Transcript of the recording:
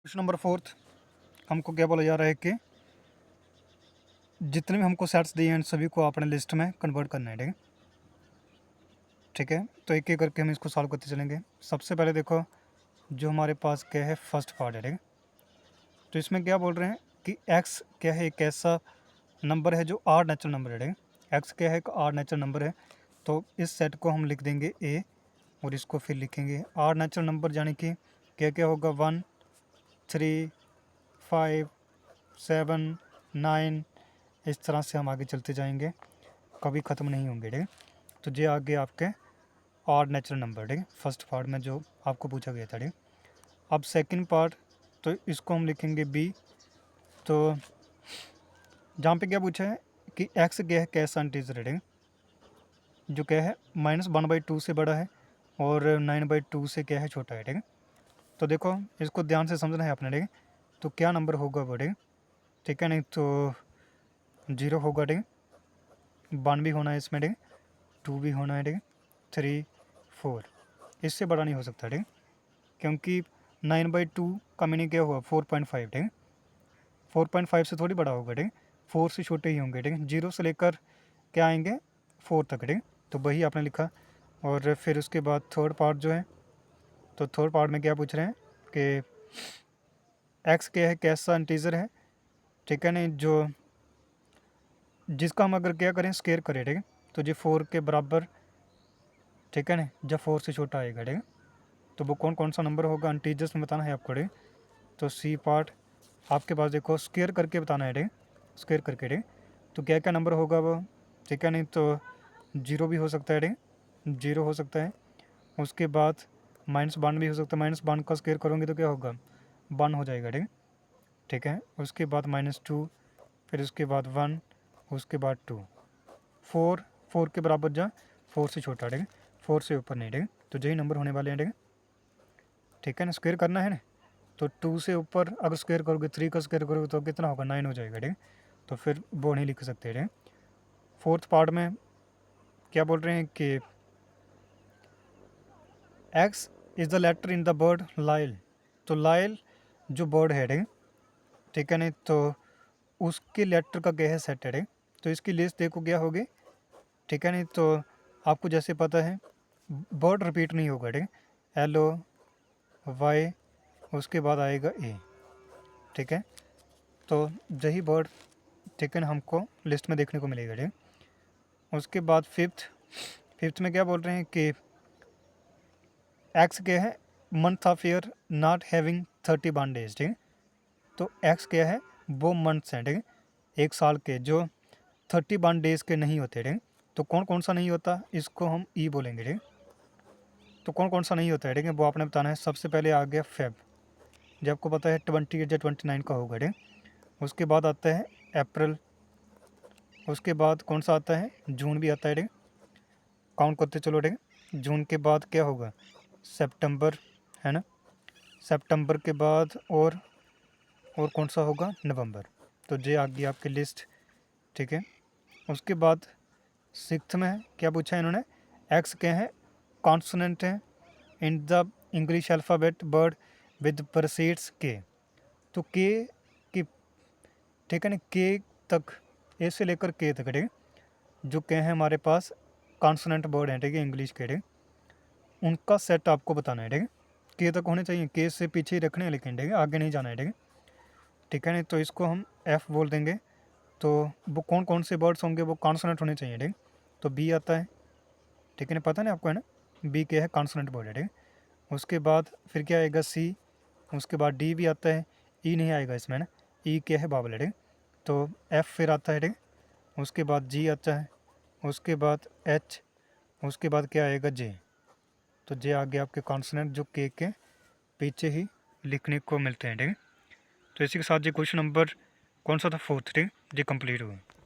Question number fourth हमको क्या बोला जा रहा है कि जितने भी हमको सेट्स दिए हैं इन सभी को अपने लिस्ट में कन्वर्ट करना है। ठीक है, ठीक है। तो एक एक करके हम इसको सॉल्व करते चलेंगे। सबसे पहले देखो जो हमारे पास क्या है फर्स्ट पार्ट है। ठीक है, तो इसमें क्या बोल रहे हैं कि एक्स क्या है एक ऐसा नंबर है जो आड नेचुरल नंबर है। ठीक है, एक्स क्या है एक आड नेचुरल नंबर है। तो इस सेट को हम लिख देंगे ए और इसको फिर लिखेंगे आड नेचुरल नंबर, यानी कि क्या क्या होगा 1 3 5 7 9, इस तरह से हम आगे चलते जाएंगे, कभी ख़त्म नहीं होंगे। ठीक है, तो ये आगे आपके ऑड नेचुरल नंबर। ठीक है, फर्स्ट पार्ट में जो आपको पूछा गया था। ठीक है, अब सेकंड पार्ट, तो इसको हम लिखेंगे बी। तो जहाँ पे क्या पूछा है कि एक्स क्या है कैसा इंटीजर है। ठीक है, जो क्या है -1/2 से बड़ा है और 9/2 से क्या है छोटा है। ठीक है, तो देखो इसको ध्यान से समझना है अपने। ठीक है, तो क्या नंबर होगा वो। ठीक है, ठीक है, नहीं तो 0 होगा। ठीक है, 1 भी होना है इसमें। ठीक है, 2 भी होना है। ठीक है, 3 4, इससे बड़ा नहीं हो सकता। ठीक है, क्योंकि 9/2 का मीनिंग क्या हुआ 4.5। ठीक है, 4.5 से थोड़ी बड़ा होगा। ठीक है, 4 से छोटे ही होंगे। ठीक है, 0 से लेकर क्या आएंगे 4 तक। ठीक है, तो वही आपने लिखा। और फिर उसके बाद थर्ड पार्ट जो है, तो थर्ड पार्ट में क्या पूछ रहे हैं कि एक्स क्या है कैसा इंटीजर है। ठीक है, नहीं जो जिसका हम अगर क्या करें स्केयर करें। ठीक है, तो जो 4 के बराबर, ठीक है ना, जब 4 से छोटा आएगा। ठीक है, तो वो कौन कौन सा नंबर होगा इंटीजर्स में बताना है आपको। ठीक है, तो सी पार्ट आपके पास देखो स्केयर करके बताना है। ठीक है, स्केयर करके। ठीक है, तो क्या क्या नंबर होगा वो। ठीक है, नहीं तो 0 भी हो सकता है। ठीक है, 0 हो सकता है। उसके बाद -1 भी हो सकता है। -1 का स्केयर करोगे तो क्या होगा 1 हो जाएगा। ठीक है, ठीक है, उसके बाद -2, फिर उसके बाद 1, उसके बाद 2, 4, 4 के बराबर जा 4 से छोटा। ठीक है, 4 से ऊपर नहीं। ठीक है, तो यही नंबर होने वाले हैं। ठीक है, ठीक है ना, स्क्वायर करना है ना। तो 2 से ऊपर अगर स्क्वायर करोगे 3 का स्क्वायर करोगे तो कितना होगा 9 हो जाएगा। ठीक है, तो फिर वो नहीं लिख सकते। ठीक है, फोर्थ पार्ट में क्या बोल रहे हैं कि X is the letter in the word Lyle. तो लाइल जो वर्ड है। ठीक है, ठीक है नहीं, तो उसके लेटर का क्या है सेट है। ठीक है, तो इसकी लिस्ट देखो क्या होगी। ठीक है नहीं, तो आपको जैसे पता है वर्ड रिपीट नहीं होगा। ठीक है, LOY, उसके बाद आएगा ए। ठीक है, तो यही वर्ड ठीक है ना हमको लिस्ट में देखने को मिलेगा। ठीक है, उसके बाद फिफ्थ में क्या बोल रहे हैं कि एक्स क्या है month of year not having 31 days. ठीक है, तो एक्स क्या है वो मंथ्स हैं। ठीक है, एक साल के जो 31 डेज के नहीं होते। ठीक है, तो कौन कौन सा नहीं होता इसको हम ई बोलेंगे। ठीक है, तो कौन कौन सा नहीं होता है। ठीक है, वो आपने बताना है। सबसे पहले आ गया फेब, जब आपको पता है 28 या 29 का होगा। ठीक है, उसके बाद आता है अप्रैल, उसके बाद कौन सा आता है जून भी आता है। ठीक है, काउंट करते चलो। ठीक है, जून के बाद क्या होगा सितंबर, है ना, सितंबर के बाद और कौन सा होगा नवंबर। तो ये आ गई आपकी लिस्ट। ठीक है, उसके बाद सिक्स्थ में क्या पूछा है इन्होंने, एक्स क्या है कॉन्सोनेंट है in the English alphabet word with proceeds के। तो के की, ठीक है ना, के तक, ए से लेकर के तक। ठीक है, जो के हैं हमारे पास कॉन्सोनेंट वर्ड हैं। ठीक है, इंग्लिश के। ठीक है, उनका सेट आपको बताना है। ठीक है, के तक होने चाहिए, के से पीछे ही रखने हैं लेकिन। ठीक है, आगे नहीं जाना है। ठीक है, ठीक है नहीं, तो इसको हम एफ बोल देंगे। तो वो कौन कौन से वर्ड्स होंगे वो कॉन्सोनेंट होने चाहिए। ठीक, तो बी आता है। ठीक है ना, पता नहीं आपको, है ना, बी क्या है कॉन्सोनेंट वर्ड है। ठीक, उसके बाद फिर क्या आएगा सी, उसके बाद डी भी आता है, ई नहीं आएगा इसमें ना, ई क्या है बाबल है। ठीक, तो एफ फिर आता है। ठीक, उसके बाद जी आता है, उसके बाद एच, उसके बाद क्या आएगा जे। तो जे आगे आपके कॉन्सोनेंट जो के पीछे ही लिखने को मिलते हैं। ठीक है, तो इसी के साथ ये क्वेश्चन नंबर कौन सा था फोर्थ। ठीक, ये कंप्लीट हुआ।